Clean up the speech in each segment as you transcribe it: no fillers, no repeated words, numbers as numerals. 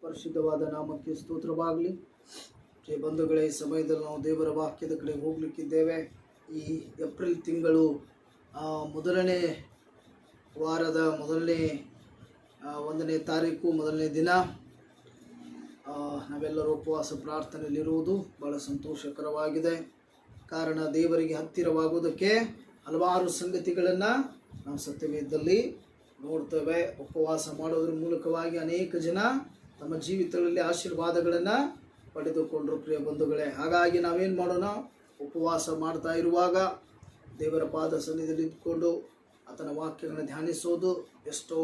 ಪರಿಶುದ್ಧವಾದ ನಾಮಕ್ಕೆ ಸ್ತೋತ್ರವಾಗಲಿ. ಬಂಧುಗಳೇ, ಈ ಸಮಯದಲ್ಲಿ ನಾವು ದೇವರ ವಾಕ್ಯದ ಕಡೆ ಹೋಗಲಿಕ್ಕಿದ್ದೇವೆ. ಈ ಏಪ್ರಿಲ್ ತಿಂಗಳು ಮೊದಲನೇ ವಾರದ ಒಂದನೇ ತಾರೀಕು ಮೊದಲನೇ ದಿನ ನಾವೆಲ್ಲರೂ ಉಪವಾಸ ಪ್ರಾರ್ಥನೆಯಲ್ಲಿರುವುದು ಬಹಳ ಸಂತೋಷಕರವಾಗಿದೆ. ಕಾರಣ ದೇವರಿಗೆ ಹತ್ತಿರವಾಗುವುದಕ್ಕೆ ಹಲವಾರು ಸಂಗತಿಗಳನ್ನು ನಾವು ಸತ್ಯವೇದದಲ್ಲಿ ನೋಡ್ತೇವೆ. ಉಪವಾಸ ಮಾಡೋದ್ರ ಮೂಲಕವಾಗಿ ಅನೇಕ ಜನ ತಮ್ಮ ಜೀವಿತಗಳಲ್ಲಿ ಆಶೀರ್ವಾದಗಳನ್ನು ಪಡೆದುಕೊಂಡರು ಪ್ರಿಯ ಬಂಧುಗಳೇ. ಹಾಗಾಗಿ ನಾವೇನು ಮಾಡೋಣ, ಉಪವಾಸ ಮಾಡ್ತಾ ಇರುವಾಗ ದೇವರ ಪಾದ ಸನ್ನಿಧಿಯಲ್ಲಿ ಇದ್ದುಕೊಂಡು ಆತನ ವಾಕ್ಯಗಳನ್ನು ಧ್ಯಾನಿಸೋದು ಎಷ್ಟೋ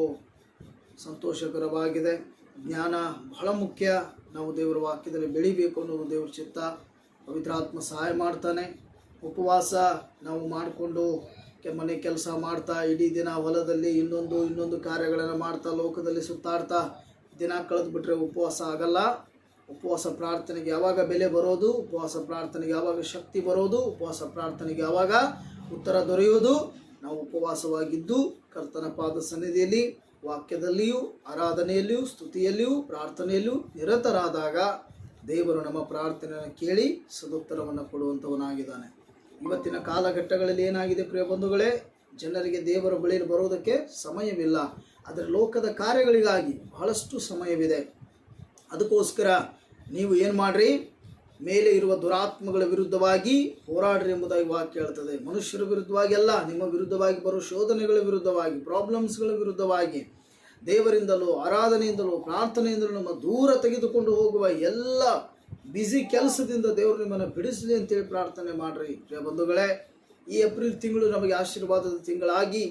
ಸಂತೋಷಕರವಾಗಿದೆ. ಜ್ಞಾನ ಬಹಳ ಮುಖ್ಯ. ನಾವು ದೇವರ ವಾಕ್ಯದಲ್ಲಿ ಬೆಳಿಬೇಕು ಅನ್ನೋದು ದೇವರ ಚಿತ್ತ. ಪವಿತ್ರಾತ್ಮ ಸಹಾಯ ಮಾಡ್ತಾನೆ. ಉಪವಾಸ ನಾವು ಮಾಡಿಕೊಂಡು ಮನೆ ಕೆಲಸ ಮಾಡ್ತಾ ಇಡೀ ದಿನ ಹೊಲದಲ್ಲಿ ಇನ್ನೊಂದು ಕಾರ್ಯಗಳನ್ನು ಮಾಡ್ತಾ ಲೋಕದಲ್ಲಿ ಸುತ್ತಾಡ್ತಾ ದಿನ ಕಳೆದುಬಿಟ್ರೆ ಉಪವಾಸ ಆಗಲ್ಲ. ಉಪವಾಸ ಪ್ರಾರ್ಥನೆಗೆ ಯಾವಾಗ ಬೆಲೆ ಬರೋದು, ಉಪವಾಸ ಪ್ರಾರ್ಥನೆಗೆ ಯಾವಾಗ ಶಕ್ತಿ ಬರೋದು, ಉಪವಾಸ ಪ್ರಾರ್ಥನೆಗೆ ಯಾವಾಗ ಉತ್ತರ ದೊರೆಯೋದು, ನಾವು ಉಪವಾಸವಾಗಿದ್ದು ಕರ್ತನ ಪಾದ ಸನ್ನಿಧಿಯಲ್ಲಿ ವಾಕ್ಯದಲ್ಲಿಯೂ ಆರಾಧನೆಯಲ್ಲಿಯೂ ಸ್ತುತಿಯಲ್ಲಿಯೂ ಪ್ರಾರ್ಥನೆಯಲ್ಲಿಯೂ ನಿರತರಾದಾಗ ದೇವರು ನಮ್ಮ ಪ್ರಾರ್ಥನೆಯನ್ನು ಕೇಳಿ ಸದುತ್ತರವನ್ನು ಕೊಡುವಂಥವನಾಗಿದ್ದಾನೆ. ಇವತ್ತಿನ ಕಾಲಘಟ್ಟಗಳಲ್ಲಿ ಏನಾಗಿದೆ ಪ್ರಿಯ ಬಂಧುಗಳೇ, ಜನರಿಗೆ ದೇವರ ಬಳಿಯಲ್ಲಿ ಬರೋದಕ್ಕೆ ಸಮಯವಿಲ್ಲ. ಆದರೆ ಲೋಕದ ಕಾರ್ಯಗಳಿಗಾಗಿ ಬಹಳಷ್ಟು ಸಮಯವಿದೆ. ಅದಕ್ಕೋಸ್ಕರ ನೀವು ಏನು ಮಾಡಿರಿ, ಮೇಲೆ ಇರುವ ದುರಾತ್ಮಗಳ ವಿರುದ್ಧವಾಗಿ ಹೋರಾಡ್ರಿ ಎಂಬುದಾಗಿ ವಾಕ್ಯ ಹೇಳ್ತದೆ. ಮನುಷ್ಯರ ವಿರುದ್ಧವಾಗಿ ಅಲ್ಲ, ನಿಮ್ಮ ವಿರುದ್ಧವಾಗಿ ಬರೋ ಶೋಧನೆಗಳ ವಿರುದ್ಧವಾಗಿ, ಪ್ರಾಬ್ಲಮ್ಸ್ಗಳ ವಿರುದ್ಧವಾಗಿ, ದೇವರಿಂದಲೂ ಆರಾಧನೆಯಿಂದಲೂ ಪ್ರಾರ್ಥನೆಯಿಂದಲೂ ನಮ್ಮ ದೂರ ತೆಗೆದುಕೊಂಡು ಹೋಗುವ ಎಲ್ಲ ಬ್ಯುಸಿ ಕೆಲಸದಿಂದ ದೇವರು ನಿಮ್ಮನ್ನು ಬಿಡಿಸಲಿ ಅಂತೇಳಿ ಪ್ರಾರ್ಥನೆ ಮಾಡಿರಿ ಪ್ರಿಯ ಬಂಧುಗಳೇ. ಈ ಏಪ್ರಿಲ್ ತಿಂಗಳು ನಮಗೆ ಆಶೀರ್ವಾದದ ತಿಂಗಳಾಗಿ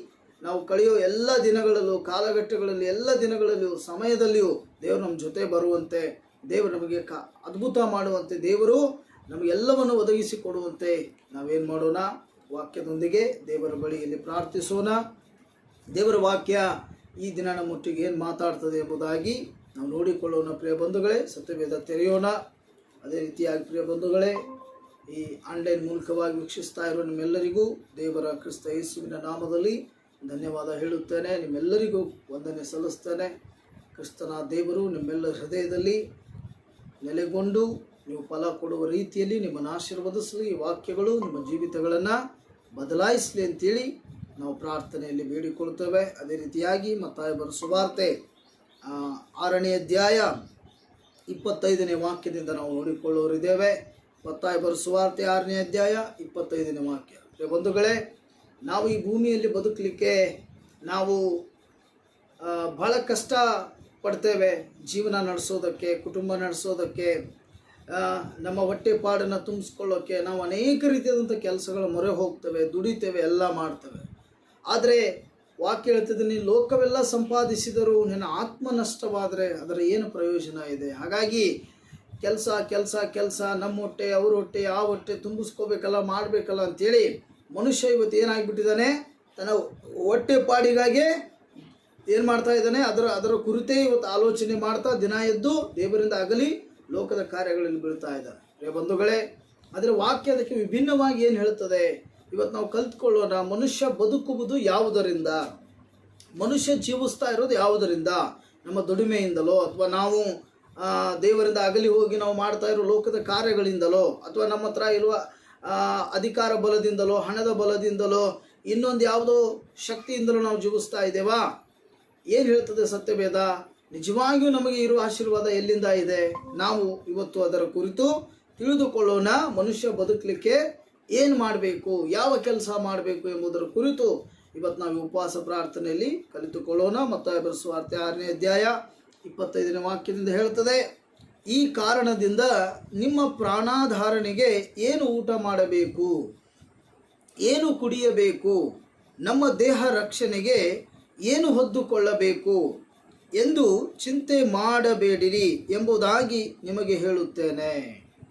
ನಾವು ಕಳೆಯೋ ಎಲ್ಲ ದಿನಗಳಲ್ಲೂ, ಕಾಲಘಟ್ಟಗಳಲ್ಲಿ, ಎಲ್ಲ ದಿನಗಳಲ್ಲಿಯೂ, ಸಮಯದಲ್ಲಿಯೂ ದೇವರು ನಮ್ಮ ಜೊತೆ ಬರುವಂತೆ, ದೇವರು ನಮಗೆ ಅದ್ಭುತ ಮಾಡುವಂತೆ, ದೇವರು ನಮಗೆಲ್ಲವನ್ನು ಒದಗಿಸಿಕೊಡುವಂತೆ ನಾವೇನು ಮಾಡೋಣ, ವಾಕ್ಯದೊಂದಿಗೆ ದೇವರ ಬಳಿಯಲ್ಲಿ ಪ್ರಾರ್ಥಿಸೋಣ. ದೇವರ ವಾಕ್ಯ ಈ ದಿನ ನಮ್ಮೊಟ್ಟಿಗೆ ಏನು ಮಾತಾಡ್ತದೆ ಎಂಬುದಾಗಿ ನಾವು ನೋಡಿಕೊಳ್ಳೋಣ ಪ್ರಿಯ ಬಂಧುಗಳೇ. ಸತ್ಯವೇದ ತೆರೆಯೋಣ. ಅದೇ ರೀತಿಯಾಗಿ ಪ್ರಿಯ ಬಂಧುಗಳೇ, ಈ ಆನ್ಲೈನ್ ಮೂಲಕವಾಗಿ ವೀಕ್ಷಿಸ್ತಾ ಇರೋ ನಿಮ್ಮೆಲ್ಲರಿಗೂ ದೇವರ ಕ್ರಿಸ್ತ ಯೇಸುವಿನ ನಾಮದಲ್ಲಿ ಧನ್ಯವಾದ ಹೇಳುತ್ತೇನೆ. ನಿಮ್ಮೆಲ್ಲರಿಗೂ ವಂದನೆ ಸಲ್ಲಿಸ್ತೇನೆ. ಕ್ರಿಸ್ತನ ದೇವರು ನಿಮ್ಮೆಲ್ಲರ ಹೃದಯದಲ್ಲಿ ನೆಲೆಗೊಂಡು ನೀವು ಫಲ ಕೊಡುವ ರೀತಿಯಲ್ಲಿ ನಿಮ್ಮನ್ನು ಆಶೀರ್ವದಿಸಲಿ. ಈ ವಾಕ್ಯಗಳು ನಿಮ್ಮ ಜೀವಿತಗಳನ್ನು ಬದಲಾಯಿಸಲಿ ಅಂತೇಳಿ ನಾವು ಪ್ರಾರ್ಥನೆಯಲ್ಲಿ ಬೇಡಿಕೊಳ್ತೇವೆ. ಅದೇ ರೀತಿಯಾಗಿ ಮತ್ತಾಯ ಬರೆದ ಸುವಾರ್ತೆ 6ನೇ ಅಧ್ಯಾಯ 25ನೇ ವಾಕ್ಯದಿಂದ ನಾವು ನೋಡಿಕೊಳ್ಳೋರಿದ್ದೇವೆ. ಮತ್ತಾಯ ಬರೆದ ಸುವಾರ್ತೆ 6ನೇ ಅಧ್ಯಾಯ 25ನೇ ವಾಕ್ಯ. ಬಂಧುಗಳೇ, ನಾವು ಈ ಭೂಮಿಯಲ್ಲಿ ಬದುಕಲಿಕ್ಕೆ ನಾವು ಬಹಳ ಕಷ್ಟ ಪಡ್ತೇವೆ. ಜೀವನ ನಡೆಸೋದಕ್ಕೆ, ಕುಟುಂಬ ನಡೆಸೋದಕ್ಕೆ, ನಮ್ಮ ಹೊಟ್ಟೆಪಾಡನ್ನು ತುಂಬಿಸ್ಕೊಳ್ಳೋಕ್ಕೆ ನಾವು ಅನೇಕ ರೀತಿಯಾದಂಥ ಕೆಲಸಗಳ ಮೊರೆ ಹೋಗ್ತೇವೆ, ದುಡಿತೇವೆ, ಎಲ್ಲ ಮಾಡ್ತೇವೆ. ಆದರೆ ವಾಕ್ಯ ಹೇಳ್ತದೆ, ನೀನು ಲೋಕವೆಲ್ಲ ಸಂಪಾದಿಸಿದರೂ ನಿನ್ನ ಆತ್ಮ ನಷ್ಟವಾದರೆ ಅದರ ಏನು ಪ್ರಯೋಜನ ಇದೆ? ಹಾಗಾಗಿ ಕೆಲಸ ಕೆಲಸ ಕೆಲಸ, ನಮ್ಮ ಹೊಟ್ಟೆ, ಅವ್ರ ಹೊಟ್ಟೆ, ಆ ಹೊಟ್ಟೆ ತುಂಬಿಸ್ಕೋಬೇಕಲ್ಲ, ಮಾಡಬೇಕಲ್ಲ ಅಂಥೇಳಿ ಮನುಷ್ಯ ಇವತ್ತು ಏನಾಗಿಬಿಟ್ಟಿದ್ದಾನೆ, ತನ್ನ ಹೊಟ್ಟೆ ಪಾಡಿಗಾಗಿ ಏನು ಮಾಡ್ತಾ ಇದ್ದಾನೆ, ಅದರ ಕುರಿತೇ ಇವತ್ತು ಆಲೋಚನೆ ಮಾಡ್ತಾ ದಿನ ಎದ್ದು ದೇವರಿಂದ ಅಗಲಿ ಲೋಕದ ಕಾರ್ಯಗಳಲ್ಲಿ ಬೀಳ್ತಾ ಇದ್ದಾನೆ ಬಂಧುಗಳೇ. ಆದರೆ ವಾಕ್ಯ ಅದಕ್ಕೆ ವಿಭಿನ್ನವಾಗಿ ಏನು ಹೇಳ್ತದೆ ಇವತ್ತು ನಾವು ಕಲ್ತ್ಕೊಳ್ಳೋಣ. ಮನುಷ್ಯ ಬದುಕುವುದು ಯಾವುದರಿಂದ, ಮನುಷ್ಯ ಜೀವಿಸ್ತಾ ಇರೋದು ಯಾವುದರಿಂದ? ನಮ್ಮ ದುಡಿಮೆಯಿಂದಲೋ, ಅಥವಾ ನಾವು ದೇವರಿಂದ ಅಗಲಿ ಹೋಗಿ ನಾವು ಮಾಡ್ತಾ ಇರೋ ಲೋಕದ ಕಾರ್ಯಗಳಿಂದಲೋ, ಅಥವಾ ನಮ್ಮ ಹತ್ರ ಇರುವ ಅಧಿಕಾರ ಬಲದಿಂದಲೋ, ಹಣದ ಬಲದಿಂದಲೋ, ಇನ್ನೊಂದು ಯಾವುದೋ ಶಕ್ತಿಯಿಂದಲೋ ನಾವು ಜೀವಿಸ್ತಾ ಇದ್ದೇವಾ? ಏನು ಹೇಳ್ತದೆ ಸತ್ಯವೇದ? ನಿಜವಾಗಿಯೂ ನಮಗೆ ಇರುವ ಆಶೀರ್ವಾದ ಎಲ್ಲಿಂದ ಇದೆ? ನಾವು ಇವತ್ತು ಅದರ ಕುರಿತು ತಿಳಿದುಕೊಳ್ಳೋಣ. ಮನುಷ್ಯ ಬದುಕಲಿಕ್ಕೆ ಏನು ಮಾಡಬೇಕು, ಯಾವ ಕೆಲಸ ಮಾಡಬೇಕು ಎಂಬುದರ ಕುರಿತು ಇವತ್ತು ನಾವು ಉಪವಾಸ ಪ್ರಾರ್ಥನೆಯಲ್ಲಿ ಕಲಿತುಕೊಳ್ಳೋಣ. ಮತ್ತಾಯ ಬರೆದ ಸುವಾರ್ತೆ 6ನೇ ಅಧ್ಯಾಯ 25ನೇ ವಾಕ್ಯದಿಂದ ಹೇಳ್ತದೆ, ಈ ಕಾರಣದಿಂದ ನಿಮ್ಮ ಪ್ರಾಣಾಧಾರಣೆಗೆ ಏನು ಊಟ ಮಾಡಬೇಕು, ಏನು ಕುಡಿಯಬೇಕು, ನಮ್ಮ ದೇಹ ರಕ್ಷಣೆಗೆ ಏನು ಹೊದ್ದುಕೊಳ್ಳಬೇಕು ಎಂದು ಚಿಂತೆ ಮಾಡಬೇಡಿರಿ ಎಂಬುದಾಗಿ ನಿಮಗೆ ಹೇಳುತ್ತೇನೆ.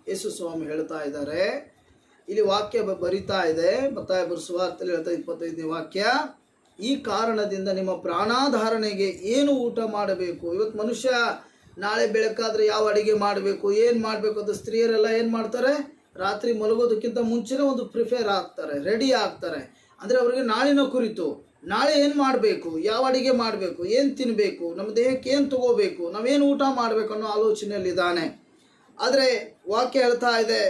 ಯೇಸು ಸ್ವಾಮಿ ಹೇಳ್ತಾ ಇದ್ದಾರೆ. ಇಲ್ಲಿ ವಾಕ್ಯ ಬರಿತಾ ಇದೆ, ಮತ್ತಾಯ ಬರೆದ ಸುವಾರ್ತೆಯಲ್ಲಿ ಹೇಳ್ತಾ 25ನೇ ವಾಕ್ಯ, ಈ ಕಾರಣದಿಂದ ನಿಮ್ಮ ಪ್ರಾಣಾಧಾರಣೆಗೆ ಏನು ಊಟ ಮಾಡಬೇಕು. ಇವತ್ತು ಮನುಷ್ಯ ನಾಳೆ ಬೆಳಕಾದ್ರೆ ಯಾವ ಅಡಿಗೆ ಮಾಡಬೇಕು, ಏನು ಮಾಡಬೇಕು ಅಂತ ಸ್ತ್ರೀಯರೆಲ್ಲ ಏನು ಮಾಡ್ತಾರೆ, ರಾತ್ರಿ ಮಲಗೋದಕ್ಕಿಂತ ಮುಂಚೆನೇ ಒಂದು ಪ್ರಿಪೇರ್ ಆಗ್ತಾರೆ, ರೆಡಿ ಆಗ್ತಾರೆ. ಅಂದರೆ ಅವರಿಗೆ ನಾಳಿನ ಕುರಿತು ನಾಳೆ ಏನು ಮಾಡಬೇಕು, ಯಾವ ಅಡಿಗೆ ಮಾಡಬೇಕು, ಏನು ತಿನ್ನಬೇಕು, ನಮ್ಮ ದೇಹಕ್ಕೆ ಏನು ತಗೋಬೇಕು, ನಾವೇನು ಊಟ ಮಾಡಬೇಕು ಅನ್ನೋ ಆಲೋಚನೆಯಲ್ಲಿದ್ದಾನೆ. ಆದರೆ ವಾಕ್ಯ ಹೇಳ್ತಾ ಇದೆ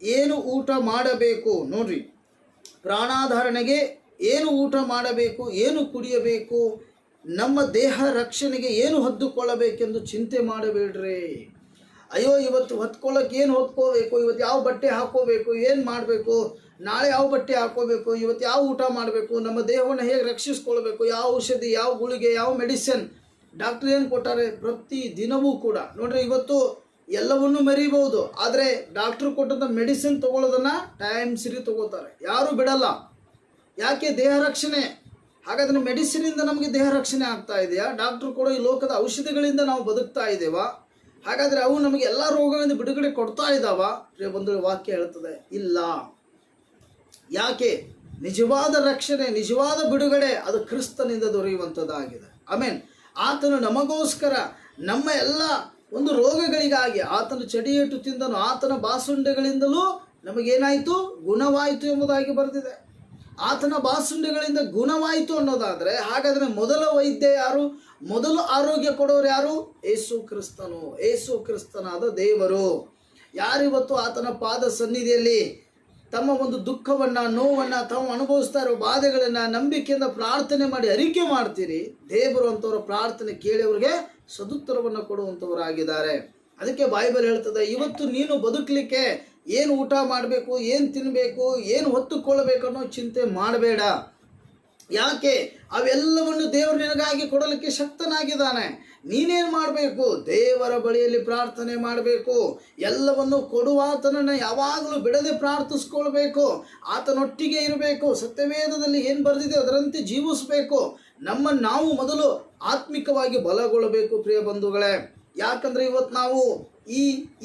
ಏನು ಊಟ ಮಾಡಬೇಕು. ನೋಡ್ರಿ, ಪ್ರಾಣಾಧಾರಣೆಗೆ ಏನು ಊಟ ಮಾಡಬೇಕು, ಏನು ಕುಡಿಯಬೇಕು, ನಮ್ಮ ದೇಹ ರಕ್ಷಣೆಗೆ ಏನು ಹೊದ್ದುಕೊಳ್ಳಬೇಕೆಂದು ಚಿಂತೆ ಮಾಡಬೇಡ್ರಿ. ಅಯ್ಯೋ ಇವತ್ತು ಹೊತ್ಕೊಳ್ಳೋಕೆ ಏನು ಹೊತ್ಕೋಬೇಕು, ಇವತ್ತು ಯಾವ ಬಟ್ಟೆ ಹಾಕೋಬೇಕು, ಏನು ಮಾಡಬೇಕು, ನಾಳೆ ಯಾವ ಬಟ್ಟೆ ಹಾಕೋಬೇಕು, ಇವತ್ತು ಯಾವ ಊಟ ಮಾಡಬೇಕು, ನಮ್ಮ ದೇಹವನ್ನು ಹೇಗೆ ರಕ್ಷಿಸ್ಕೊಳ್ಬೇಕು, ಯಾವ ಔಷಧಿ, ಯಾವ ಗುಳಿಗೆ, ಯಾವ ಮೆಡಿಸಿನ್ ಡಾಕ್ಟ್ರ್ ಏನು ಕೊಟ್ಟಾರೆ ಪ್ರತಿ ದಿನವೂ ಕೂಡ. ನೋಡ್ರಿ, ಇವತ್ತು ಎಲ್ಲವನ್ನೂ ಮೆರೀಬಹುದು, ಆದರೆ ಡಾಕ್ಟ್ರು ಕೊಟ್ಟಂಥ ಮೆಡಿಸಿನ್ ತೊಗೊಳ್ಳೋದನ್ನು ಟೈಮ್ ಸರಿ ತೊಗೋತಾರೆ, ಯಾರೂ ಬಿಡಲ್ಲ. ಯಾಕೆ? ದೇಹ ರಕ್ಷಣೆ. ಹಾಗಾದರೆ ಮೆಡಿಸಿನಿಂದ ನಮಗೆ ದೇಹ ರಕ್ಷಣೆ ಆಗ್ತಾ ಇದೆಯಾ? ಡಾಕ್ಟ್ರು ಕೊಡೋ ಈ ಲೋಕದ ಔಷಧಿಗಳಿಂದ ನಾವು ಬದುಕ್ತಾ ಇದ್ದೇವಾ? ಹಾಗಾದರೆ ಅವು ನಮಗೆ ಎಲ್ಲ ರೋಗಗಳಿಂದ ಬಿಡುಗಡೆ ಕೊಡ್ತಾ ಇದ್ದಾವ? ಪ್ರಿಯ ಬಂಧುಗಳ ವಾಕ್ಯ ಹೇಳ್ತದೆ ಇಲ್ಲ. ಯಾಕೆ? ನಿಜವಾದ ರಕ್ಷಣೆ, ನಿಜವಾದ ಬಿಡುಗಡೆ ಅದು ಕ್ರಿಸ್ತನಿಂದ ದೊರೆಯುವಂಥದ್ದಾಗಿದೆ. ಆಮೇನ್. ಆತನು ನಮಗೋಸ್ಕರ ನಮ್ಮ ಎಲ್ಲ ಒಂದು ರೋಗಗಳಿಗಾಗಿ ಆತನು ಚಡಿಯೇಟು ತಿಂದನು, ಆತನ ಬಾಸುಂಡೆಗಳಿಂದಲೂ ನಮಗೇನಾಯಿತು? ಗುಣವಾಯಿತು ಎಂಬುದಾಗಿ ಬರೆದಿದೆ. ಆತನ ಬಾಸುಂಡೆಗಳಿಂದ ಗುಣವಾಯಿತು ಅನ್ನೋದಾದರೆ ಹಾಗಾದರೆ ಮೊದಲ ವೈದ್ಯ ಯಾರು? ಮೊದಲು ಆರೋಗ್ಯ ಕೊಡೋರು ಯಾರು? ಯೇಸು ಕ್ರಿಸ್ತನು, ಯೇಸು ಕ್ರಿಸ್ತನಾದ ದೇವರು. ಯಾರಿವತ್ತು ಆತನ ಪಾದ ಸನ್ನಿಧಿಯಲ್ಲಿ ತಮ್ಮ ಒಂದು ದುಃಖವನ್ನು, ನೋವನ್ನು, ತಾವು ಅನುಭವಿಸ್ತಾ ಇರೋ ಬಾಧೆಗಳನ್ನು ನಂಬಿಕೆಯಿಂದ ಪ್ರಾರ್ಥನೆ ಮಾಡಿ ಅರಿಕೆ ಮಾಡ್ತೀರಿ, ದೇವರು ಅಂಥವರ ಪ್ರಾರ್ಥನೆ ಕೇಳಿ ಅವರಿಗೆ ಸದುತ್ತರವನ್ನು ಕೊಡುವಂಥವರಾಗಿದ್ದಾರೆ. ಅದಕ್ಕೆ ಬೈಬಲ್ ಹೇಳ್ತದೆ ಇವತ್ತು ನೀನು ಬದುಕಲಿಕ್ಕೆ ಏನು ಊಟ ಮಾಡಬೇಕು, ಏನು ತಿನ್ನಬೇಕು, ಏನು ಹೊತ್ತುಕೊಳ್ಳಬೇಕು ಅನ್ನೋ ಚಿಂತೆ ಮಾಡಬೇಡ. ಯಾಕೆ? ಅವೆಲ್ಲವನ್ನು ದೇವರು ನಿನಗಾಗಿ ಕೊಡಲಿಕ್ಕೆ ಶಕ್ತನಾಗಿದ್ದಾನೆ. ನೀನೇನು ಮಾಡಬೇಕು? ದೇವರ ಬಳಿಯಲ್ಲಿ ಪ್ರಾರ್ಥನೆ ಮಾಡಬೇಕು. ಎಲ್ಲವನ್ನು ಕೊಡುವಾತನನ್ನು ಯಾವಾಗಲೂ ಬಿಡದೆ ಪ್ರಾರ್ಥಿಸ್ಕೊಳ್ಬೇಕು. ಆತನೊಟ್ಟಿಗೆ ಇರಬೇಕು. ಸತ್ಯವೇದದಲ್ಲಿ ಏನು ಬರೆದಿದೆ ಅದರಂತೆ ಜೀವಿಸಬೇಕು. ನಾವು ಮೊದಲು ಆತ್ಮಿಕವಾಗಿ ಬಲಗೊಳ್ಳಬೇಕು ಪ್ರಿಯ ಬಂಧುಗಳೇ. ಯಾಕಂದರೆ ಇವತ್ತು ನಾವು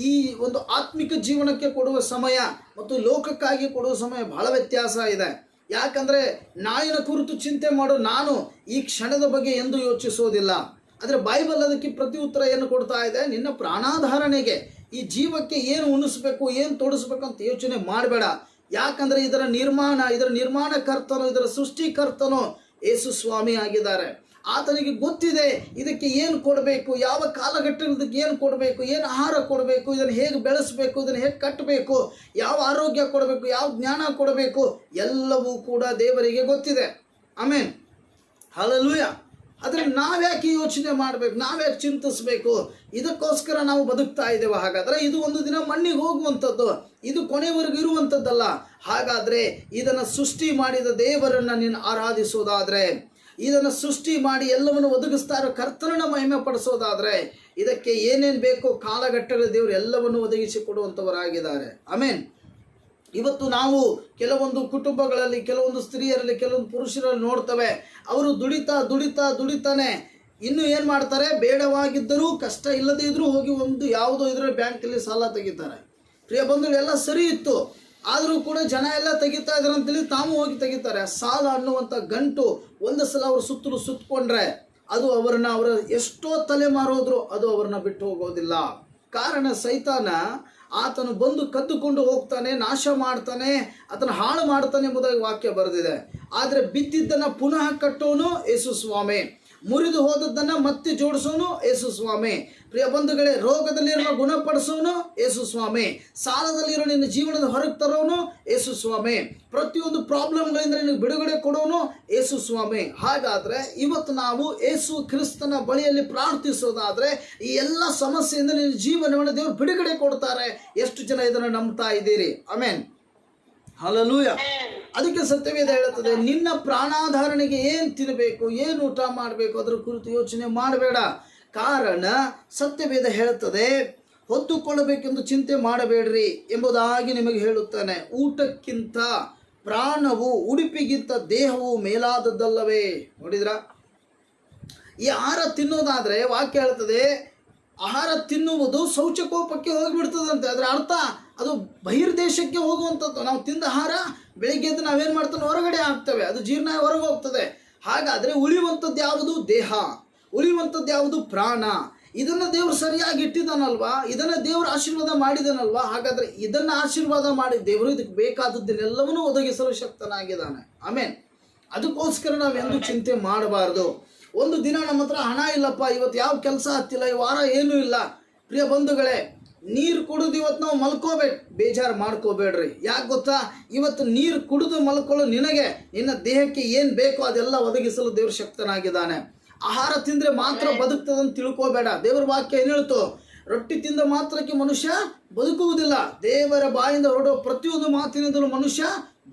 ಈ ಒಂದು ಆತ್ಮಿಕ ಜೀವನಕ್ಕೆ ಕೊಡುವ ಸಮಯ ಮತ್ತು ಲೋಕಕ್ಕಾಗಿ ಕೊಡುವ ಸಮಯ ಬಹಳ ವ್ಯತ್ಯಾಸ ಇದೆ. ಯಾಕಂದರೆ ನಾಳಿನ ಕುರಿತು ಚಿಂತೆ ಮಾಡೋ ನಾನು ಈ ಕ್ಷಣದ ಬಗ್ಗೆ ಎಂದು ಯೋಚಿಸೋದಿಲ್ಲ. ಆದರೆ ಬೈಬಲ್ ಅದಕ್ಕೆ ಪ್ರತಿ ಉತ್ತರ ಏನು ಕೊಡ್ತಾ ಇದೆ? ನಿನ್ನ ಪ್ರಾಣಾಧಾರಣೆಗೆ, ಈ ಜೀವಕ್ಕೆ ಏನು ಉಣಿಸ್ಬೇಕು, ಏನು ತೊಡಿಸ್ಬೇಕು ಅಂತ ಯೋಚನೆ ಮಾಡಬೇಡ. ಯಾಕಂದರೆ ಇದರ ನಿರ್ಮಾಣಕರ್ತನು, ಇದರ ಸೃಷ್ಟಿಕರ್ತನು ಯೇಸು ಸ್ವಾಮಿ ಆಗಿದ್ದಾರೆ. ಆತನಿಗೆ ಗೊತ್ತಿದೆ ಇದಕ್ಕೆ ಏನು ಕೊಡಬೇಕು, ಯಾವ ಕಾಲಘಟ್ಟದಲ್ಲಿ ಇದಕ್ಕೆ ಏನು ಕೊಡಬೇಕು, ಏನು ಆಹಾರ ಕೊಡಬೇಕು, ಇದನ್ನು ಹೇಗೆ ಬೆಳೆಸಬೇಕು, ಇದನ್ನು ಹೇಗೆ ಕಟ್ಟಬೇಕು, ಯಾವ ಆರೋಗ್ಯ ಕೊಡಬೇಕು, ಯಾವ ಜ್ಞಾನ ಕೊಡಬೇಕು, ಎಲ್ಲವೂ ಕೂಡ ದೇವರಿಗೆ ಗೊತ್ತಿದೆ. ಆಮೇನ್, ಹಲ್ಲೆಲೂಯ. ಆದರೆ ನಾವ್ಯಾಕೆ ಯೋಚನೆ ಮಾಡಬೇಕು, ನಾವ್ಯಾಕೆ ಚಿಂತಿಸಬೇಕು? ಇದಕ್ಕೋಸ್ಕರ ನಾವು ಬದುಕ್ತಾ ಇದ್ದೇವೆ. ಹಾಗಾದರೆ ಇದು ಒಂದು ದಿನ ಮಣ್ಣಿಗೆ ಹೋಗುವಂಥದ್ದು, ಇದು ಕೊನೆವರೆಗೂ ಇರುವಂಥದ್ದಲ್ಲ. ಹಾಗಾದರೆ ಇದನ್ನು ಸೃಷ್ಟಿ ಮಾಡಿದ ದೇವರನ್ನು ನೀನು ಆರಾಧಿಸೋದಾದರೆ, ಇದನ್ನು ಸೃಷ್ಟಿ ಮಾಡಿ ಎಲ್ಲವನ್ನು ಒದಗಿಸ್ತಾ ಇರೋ ಕರ್ತನನ್ನು ಮಹಿಮೆ ಪಡಿಸೋದಾದರೆ, ಇದಕ್ಕೆ ಏನೇನು ಬೇಕೋ ಕಾಲಘಟ್ಟಗಳ ದೇವರು ಎಲ್ಲವನ್ನು ಒದಗಿಸಿ ಕೊಡುವಂಥವರಾಗಿದ್ದಾರೆ. ಆಮೇನ್. ಇವತ್ತು ನಾವು ಕೆಲವೊಂದು ಕುಟುಂಬಗಳಲ್ಲಿ, ಕೆಲವೊಂದು ಸ್ತ್ರೀಯರಲ್ಲಿ, ಕೆಲವೊಂದು ಪುರುಷರಲ್ಲಿ ನೋಡ್ತವೆ, ಅವರು ದುಡಿತಾನೆ ಇನ್ನು ಏನು ಮಾಡ್ತಾರೆ? ಬೇಡವಾಗಿದ್ದರೂ, ಕಷ್ಟ ಇಲ್ಲದೇ ಇದ್ದರೂ ಹೋಗಿ ಒಂದು ಯಾವುದೋ ಇದರಲ್ಲಿ ಬ್ಯಾಂಕಲ್ಲಿ ಸಾಲ ತೆಗಿತಾರೆ. ಪ್ರಿಯ ಬಂಧುಗಳು, ಎಲ್ಲ ಸರಿ ಇತ್ತು, ಆದರೂ ಕೂಡ ಜನ ಎಲ್ಲ ತೆಗಿತಾ ಇದ್ದಾರೆ ಅಂತೇಳಿ ತಾವು ಹೋಗಿ ತೆಗಿತಾರೆ. ಸಾಲ ಅನ್ನುವಂಥ ಗಂಟು ಒಂದು ಸಲ ಅವರು ಸುತ್ತಕೊಂಡ್ರೆ ಅದು ಅವರ ಎಷ್ಟೋ ತಲೆಮಾರೋದ್ರು ಅದು ಅವ್ರನ್ನ ಬಿಟ್ಟು ಹೋಗೋದಿಲ್ಲ. ಕಾರಣ ಸೈತಾನ ಆತನು ಬಂದು ಕದ್ದುಕೊಂಡು ಹೋಗ್ತಾನೆ, ನಾಶ ಮಾಡ್ತಾನೆ, ಆತನ ಹಾಳು ಮಾಡ್ತಾನೆ ಎಂಬುದಾಗಿ ವಾಕ್ಯ ಬರೆದಿದೆ. ಆದರೆ ಬಿದ್ದಿದ್ದನ್ನು ಪುನಃ ಕಟ್ಟೋನು ಯೇಸು ಸ್ವಾಮಿ, ಮುರಿದು ಹೋದದ್ದನ್ನು ಮತ್ತೆ ಜೋಡಿಸೋನು ಯೇಸು ಸ್ವಾಮಿ. ಪ್ರಿಯ ಬಂಧುಗಳೇ, ರೋಗದಲ್ಲಿರೋ ಗುಣಪಡಿಸೋನು ಯೇಸು ಸ್ವಾಮಿ, ಸಾಲದಲ್ಲಿರೋ ನಿನ್ನ ಜೀವನದ ಹೊರಗೆ ತರೋನು ಯೇಸು ಸ್ವಾಮಿ, ಪ್ರತಿಯೊಂದು ಪ್ರಾಬ್ಲಮ್ಗಳಿಂದ ನಿನಗೆ ಬಿಡುಗಡೆ ಕೊಡೋನು ಯೇಸು ಸ್ವಾಮಿ. ಹಾಗಾದರೆ ಇವತ್ತು ನಾವು ಯೇಸು ಕ್ರಿಸ್ತನ ಬಳಿಯಲ್ಲಿ ಪ್ರಾರ್ಥಿಸೋದಾದರೆ ಈ ಎಲ್ಲ ಸಮಸ್ಯೆಯಿಂದ ನಿನ್ನ ಜೀವನವನ್ನು ದೇವರು ಬಿಡುಗಡೆ ಕೊಡ್ತಾರೆ. ಎಷ್ಟು ಜನ ಇದನ್ನು ನಂಬ್ತಾ ಇದ್ದೀರಿ? ಆಮೇನ್, ಹಲ್ಲೆಲೂಯ. ಅದಕ್ಕೆ ಸತ್ಯವೇದ ಹೇಳುತ್ತದೆ, ನಿನ್ನ ಪ್ರಾಣಾಧಾರಣೆಗೆ ಏನು ತಿನ್ನಬೇಕು, ಏನು ಊಟ ಮಾಡಬೇಕು ಅದರ ಕುರಿತು ಯೋಚನೆ ಮಾಡಬೇಡ. ಕಾರಣ ಸತ್ಯವೇದ ಹೇಳುತ್ತದೆ, ಹೊತ್ತುಕೊಳ್ಳಬೇಕೆಂದು ಚಿಂತೆ ಮಾಡಬೇಡ್ರಿ ಎಂಬುದಾಗಿ ನಿಮಗೆ ಹೇಳುತ್ತಾನೆ. ಊಟಕ್ಕಿಂತ ಪ್ರಾಣವು, ಉಡುಪಿಗಿಂತ ದೇಹವು ಮೇಲಾದದ್ದಲ್ಲವೇ? ನೋಡಿದ್ರ, ಈ ಆಹಾರ ತಿನ್ನೋದಾದರೆ ವಾಕ್ಯ ಹೇಳ್ತದೆ, ಆಹಾರ ತಿನ್ನುವುದು ಶೌಚಕೋಪಕ್ಕೆ ಹೋಗಿಬಿಡ್ತದಂತೆ. ಅದರ ಅರ್ಥ ಅದು ಬಹಿರ್ದೇಶಕ್ಕೆ ಹೋಗುವಂಥದ್ದು. ನಾವು ತಿಂದ ಆಹಾರ ಬೆಳಿಗ್ಗೆ ಎದ್ದು ನಾವೇನು ಮಾಡ್ತಾನೆ? ಹೊರಗಡೆ ಹಾಕ್ತೇವೆ, ಅದು ಜೀರ್ಣ ಹೊರಗೆ ಹೋಗ್ತದೆ. ಹಾಗಾದರೆ ಉಳಿಯುವಂಥದ್ದು ಯಾವುದು? ದೇಹ. ಉಳಿಯುವಂಥದ್ದು ಯಾವುದು? ಪ್ರಾಣ. ಇದನ್ನು ದೇವರು ಸರಿಯಾಗಿ ಇಟ್ಟಿದ್ದಾನಲ್ವಾ? ಇದನ್ನು ದೇವರು ಆಶೀರ್ವಾದ ಮಾಡಿದಾನಲ್ವಾ? ಹಾಗಾದರೆ ಇದನ್ನು ಆಶೀರ್ವಾದ ಮಾಡಿ ದೇವರು ಇದಕ್ಕೆ ಬೇಕಾದದ್ದನ್ನೆಲ್ಲವನ್ನೂ ಒದಗಿಸಲು ಶಕ್ತನಾಗಿದ್ದಾನೆ. ಆಮೇನ್. ಅದಕ್ಕೋಸ್ಕರ ನಾವೆಂದು ಚಿಂತೆ ಮಾಡಬಾರ್ದು. ಒಂದು ದಿನ ನಮ್ಮ ಹತ್ರ ಹಣ ಇಲ್ಲಪ್ಪ, ಇವತ್ತು ಯಾವ ಕೆಲಸ ಹತ್ತಿಲ್ಲ, ಈ ವಾರ ಏನೂ ಇಲ್ಲ. ಪ್ರಿಯ ಬಂಧುಗಳೇ, ನೀರು ಕುಡಿದು ಇವತ್ತು ನಾವು ಮಲ್ಕೋಬೇಕು, ಬೇಜಾರು ಮಾಡ್ಕೋಬೇಡ್ರಿ. ಯಾಕೆ ಗೊತ್ತಾ, ಇವತ್ತು ನೀರು ಕುಡಿದು ಮಲ್ಕೊಳ್ಳೋ ನಿನಗೆ ನಿನ್ನ ದೇಹಕ್ಕೆ ಏನು ಬೇಕೋ ಅದೆಲ್ಲ ಒದಗಿಸಲು ದೇವರು ಶಕ್ತನಾಗಿದ್ದಾನೆ. ಆಹಾರ ತಿಂದರೆ ಮಾತ್ರ ಬದುಕ್ತದಂತ ತಿಳ್ಕೋಬೇಡ. ದೇವರ ವಾಕ್ಯ ಏನು ಹೇಳ್ತು, ರೊಟ್ಟಿ ತಿಂದ ಮಾತ್ರಕ್ಕೆ ಮನುಷ್ಯ ಬದುಕುವುದಿಲ್ಲ, ದೇವರ ಬಾಯಿಂದ ಹೊರಡೋ ಪ್ರತಿಯೊಂದು ಮಾತಿನಿಂದಲೂ ಮನುಷ್ಯ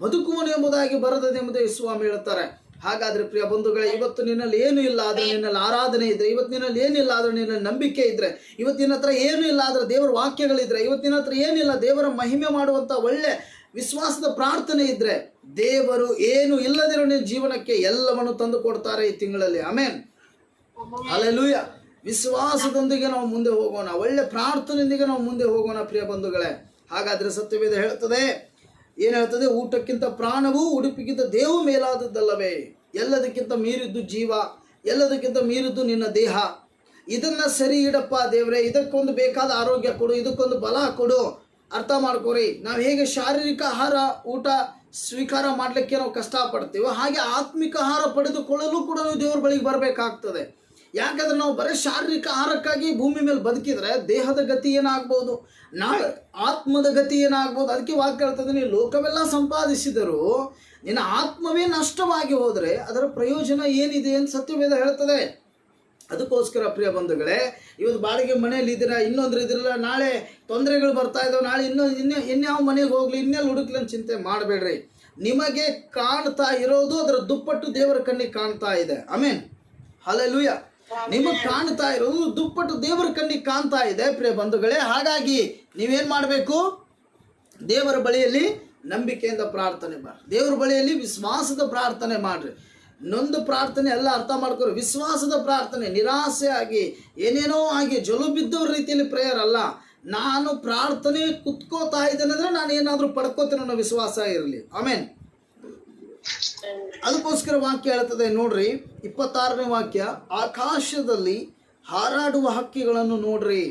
ಬದುಕುವನು ಎಂಬುದಾಗಿ ಬರೆದಿದೆ ಎಂಬುದಾಗಿ ಸ್ವಾಮಿ ಹೇಳ್ತಾರೆ. ಹಾಗಾದರೆ ಪ್ರಿಯ ಬಂಧುಗಳೇ, ಇವತ್ತು ನಿನ್ನಲ್ಲಿ ಏನು ಇಲ್ಲ ಆದರೆ ನಿನ್ನಲ್ಲಿ ಆರಾಧನೆ ಇದ್ದರೆ, ಇವತ್ತು ನಿನ್ನಲ್ಲಿ ಏನಿಲ್ಲ ಆದರೆ ನಿನ್ನಲ್ಲಿ ನಂಬಿಕೆ ಇದ್ದರೆ, ಇವತ್ತು ನಿನ್ನ ಹತ್ರ ಏನೂ ಇಲ್ಲ ಆದರೆ ದೇವರ ವಾಕ್ಯಗಳಿದ್ರೆ, ಇವತ್ತು ನಿನ್ನ ಹತ್ರ ಏನಿಲ್ಲ ದೇವರ ಮಹಿಮೆ ಮಾಡುವಂಥ ಒಳ್ಳೆ ವಿಶ್ವಾಸದ ಪ್ರಾರ್ಥನೆ ಇದ್ದರೆ, ದೇವರು ಏನು ಇಲ್ಲದಿರೋ ನಿನ್ನ ಜೀವನಕ್ಕೆ ಎಲ್ಲವನ್ನು ತಂದು ಕೊಡ್ತಾರೆ ಈ ತಿಂಗಳಲ್ಲಿ. Amen, hallelujah. ವಿಶ್ವಾಸದೊಂದಿಗೆ ನಾವು ಮುಂದೆ ಹೋಗೋಣ, ಒಳ್ಳೆ ಪ್ರಾರ್ಥನೆಯೊಂದಿಗೆ ನಾವು ಮುಂದೆ ಹೋಗೋಣ ಪ್ರಿಯ ಬಂಧುಗಳೇ. ಹಾಗಾದರೆ ಸತ್ಯವೇದ ಹೇಳ್ತದೆ, ಏನು ಹೇಳ್ತದೆ, ಊಟಕ್ಕಿಂತ ಪ್ರಾಣವು, ಉಡುಪಿಗಿಂತ ದೇವು ಮೇಲಾದದ್ದಲ್ಲವೇ. ಎಲ್ಲದಕ್ಕಿಂತ ಮೀರಿದ್ದು ಜೀವ, ಎಲ್ಲದಕ್ಕಿಂತ ಮೀರಿದ್ದು ನಿನ್ನ ದೇಹ. ಇದನ್ನು ಸರಿ ಇಡಪ್ಪ ದೇವರೇ, ಇದಕ್ಕೊಂದು ಬೇಕಾದ ಆರೋಗ್ಯ ಕೊಡು, ಇದಕ್ಕೊಂದು ಬಲ ಕೊಡು. ಅರ್ಥ ಮಾಡ್ಕೋರಿ, ನಾವು ಹೇಗೆ ಶಾರೀರಿಕ ಆಹಾರ ಊಟ ಸ್ವೀಕಾರ ಮಾಡಲಿಕ್ಕೆ ನಾವು ಕಷ್ಟಪಡ್ತೀವೋ, ಹಾಗೆ ಆತ್ಮಿಕ ಆಹಾರ ಪಡೆದುಕೊಳ್ಳಲು ಕೂಡ ನಾವು ದೇವರ ಬಳಿಗೆ ಬರಬೇಕಾಗ್ತದೆ. ಯಾಕಂದ್ರೆ ನಾವು ಬರೀ ಶಾರೀರಿಕ ಆಹಾರಕ್ಕಾಗಿ ಭೂಮಿ ಮೇಲೆ ಬದುಕಿದ್ರೆ ದೇಹದ ಗತಿ ಏನಾಗ್ಬೋದು, ನಾಳೆ ಆತ್ಮದ ಗತಿ ಏನಾಗ್ಬೋದು. ಅದಕ್ಕೆ ವಾಕ್ಯ ಹೇಳ್ತದೆ, ನೀನು ಲೋಕವೆಲ್ಲ ಸಂಪಾದಿಸಿದರೂ ನಿನ್ನ ಆತ್ಮವೇ ನಷ್ಟವಾಗಿ ಹೋದರೆ ಅದರ ಪ್ರಯೋಜನ ಏನಿದೆ ಅಂತ ಸತ್ಯವೇದ ಹೇಳ್ತದೆ. ಅದಕ್ಕೋಸ್ಕರ ಪ್ರಿಯ ಬಂಧುಗಳೇ, ಇವತ್ತು ಬಾಡಿಗೆ ಮನೆಯಲ್ಲಿ ಇದ್ದೀರಾ, ಇನ್ನೊಂದ್ರ ಇದ್ರಲ್ಲ, ನಾಳೆ ತೊಂದರೆಗಳು ಬರ್ತಾ ಇದ್ದಾವೆ, ನಾಳೆ ಇನ್ಯಾವ ಮನೆಗೆ ಹೋಗ್ಲಿ, ಇನ್ನೆಲ್ಲಿ ಹುಡುಕ್ಲಿ ಅಂತ ಚಿಂತೆ ಮಾಡಬೇಡ್ರಿ. ನಿಮಗೆ ಕಾಣ್ತಾ ಇರೋದು ಅದರ ದುಪ್ಪಟ್ಟು ದೇವರ ಕಣ್ಣಿಗೆ ಕಾಣ್ತಾ ಇದೆ. Amen, hallelujah. ನಿಮಗೆ ಕಾಣ್ತಾ ಇರೋದು ದುಪ್ಪಟ್ಟು ದೇವರ ಕಣ್ಣಿಗೆ ಕಾಣ್ತಾ ಇದೆ ಪ್ರಿಯ ಬಂಧುಗಳೇ. ಹಾಗಾಗಿ ನೀವೇನು ಮಾಡಬೇಕು, ದೇವರ ಬಳಿಯಲ್ಲಿ ನಂಬಿಕೆಯಿಂದ ಪ್ರಾರ್ಥನೆ ಮಾಡಿ, ದೇವರ ಬಳಿಯಲ್ಲಿ ವಿಶ್ವಾಸದ ಪ್ರಾರ್ಥನೆ ಮಾಡಿರಿ. ನೊಂದು ಪ್ರಾರ್ಥನೆ ಎಲ್ಲ ಅರ್ಥ ಮಾಡ್ಕೊರಿ, ವಿಶ್ವಾಸದ ಪ್ರಾರ್ಥನೆ. ನಿರಾಸೆ ಆಗಿ ಏನೇನೋ ಆಗಿ ಜೊಲು ಬಿದ್ದವ್ರ ರೀತಿಯಲ್ಲಿ ಪ್ರೇಯರ್ ಅಲ್ಲ. ನಾನು ಪ್ರಾರ್ಥನೆ ಕುತ್ಕೋತಾ ಇದ್ದೇನೆಂದ್ರೆ ನಾನು ಏನಾದರೂ ಪಡ್ಕೋತೇನೆ ಅನ್ನೋ ವಿಶ್ವಾಸ ಇರಲಿ. ಆಮೇನ್. ಅದಕ್ಕೋಸ್ಕರ ವಾಕ್ಯ ಹೇಳ್ತದೆ ನೋಡ್ರಿ, 26ನೇ ವಾಕ್ಯ, ಆಕಾಶದಲ್ಲಿ ಹಾರಾಡುವ ಹಕ್ಕಿಗಳನ್ನು ನೋಡ್ರಿ,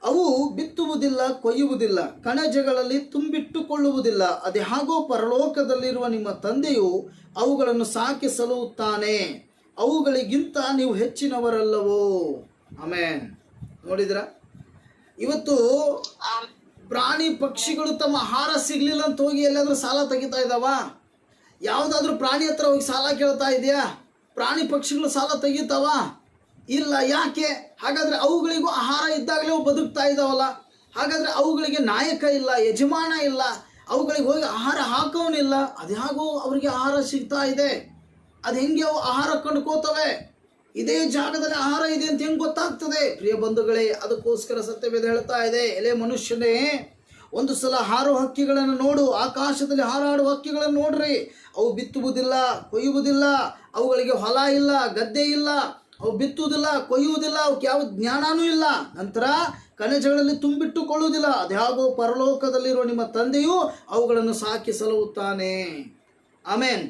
ಅವು ಬಿತ್ತುವುದಿಲ್ಲ, ಕೊಯ್ಯುವುದಿಲ್ಲ, ಕಣಜಗಳಲ್ಲಿ ತುಂಬಿಟ್ಟುಕೊಳ್ಳುವುದಿಲ್ಲ, ಅದೇ ಹಾಗೋ ಪರಲೋಕದಲ್ಲಿರುವ ನಿಮ್ಮ ತಂದೆಯು ಅವುಗಳನ್ನು ಸಾಕಿ ಸಲಹುತ್ತಾನೆ, ಅವುಗಳಿಗಿಂತ ನೀವು ಹೆಚ್ಚಿನವರಲ್ಲವೋ. ಆಮೇನ್. ನೋಡಿದ್ರ, ಇವತ್ತು ಪ್ರಾಣಿ ಪಕ್ಷಿಗಳು ತಮ್ಮ ಆಹಾರ ಸಿಗ್ಲಿಲ್ಲ ಅಂತ ಹೋಗಿ ಎಲ್ಲಾದ್ರೂ ಸಾಲ ತೆಗಿತಾ ಇದ್ದಾವ? ಯಾವುದಾದ್ರೂ ಪ್ರಾಣಿ ಹತ್ರ ಹೋಗಿ ಸಾಲ ಕೇಳ್ತಾ ಇದೆಯಾ? ಪ್ರಾಣಿ ಪಕ್ಷಿಗಳು ಸಾಲ ತೆಗಿತಾವ? ಇಲ್ಲ. ಯಾಕೆ? ಹಾಗಾದರೆ ಅವುಗಳಿಗೂ ಆಹಾರ ಇದ್ದಾಗಲೇ ಅವು ಬದುಕ್ತಾ ಇದ್ದಾವಲ್ಲ. ಹಾಗಾದರೆ ಅವುಗಳಿಗೆ ನಾಯಕ ಇಲ್ಲ, ಯಜಮಾನ ಇಲ್ಲ, ಅವುಗಳಿಗೆ ಹೋಗಿ ಆಹಾರ ಹಾಕೋನಿಲ್ಲ. ಅದ್ಯಾಗೋ ಅವರಿಗೆ ಆಹಾರ ಸಿಗ್ತಾ ಇದೆ. ಅದು ಹೆಂಗೆ ಅವು ಆಹಾರ ಕಂಡುಕೋತವೆ? ಇದೇ ಜಾಗದಲ್ಲಿ ಆಹಾರ ಇದೆ ಅಂತ ಹೆಂಗೆ ಗೊತ್ತಾಗ್ತದೆ ಪ್ರಿಯ ಬಂಧುಗಳೇ? ಅದಕ್ಕೋಸ್ಕರ ಸತ್ಯವೇದ ಹೇಳ್ತಾ ಇದೆ, ಎಲೆ ಮನುಷ್ಯನೇ, ಒಂದು ಸಲ ಹಾರೋ ಹಕ್ಕಿಗಳನ್ನು ನೋಡು, ಆಕಾಶದಲ್ಲಿ ಹಾರಾಡುವ ಹಕ್ಕಿಗಳನ್ನು ನೋಡ್ರಿ. ಅವು ಬಿತ್ತುವುದಿಲ್ಲ, ಕೊಯ್ಯುವುದಿಲ್ಲ, ಅವುಗಳಿಗೆ ಹೊಲ ಇಲ್ಲ, ಗದ್ದೆ ಇಲ್ಲ, ಅವು ಬಿತ್ತುವುದಿಲ್ಲ, ಕೊಯ್ಯುವುದಿಲ್ಲ, ಅವಕ್ಕೆ ಯಾವ ಜ್ಞಾನನೂ ಇಲ್ಲ, ನಂತರ ಕಣಜಗಳಲ್ಲಿ ತುಂಬಿಟ್ಟುಕೊಳ್ಳುವುದಿಲ್ಲ. ಅದ್ಯಾಗೋ ಪರಲೋಕದಲ್ಲಿರುವ ನಿಮ್ಮ ತಂದೆಯು ಅವುಗಳನ್ನು ಸಾಕಿ ಸಲಹುತ್ತಾನೆ. ಆಮೇನ್.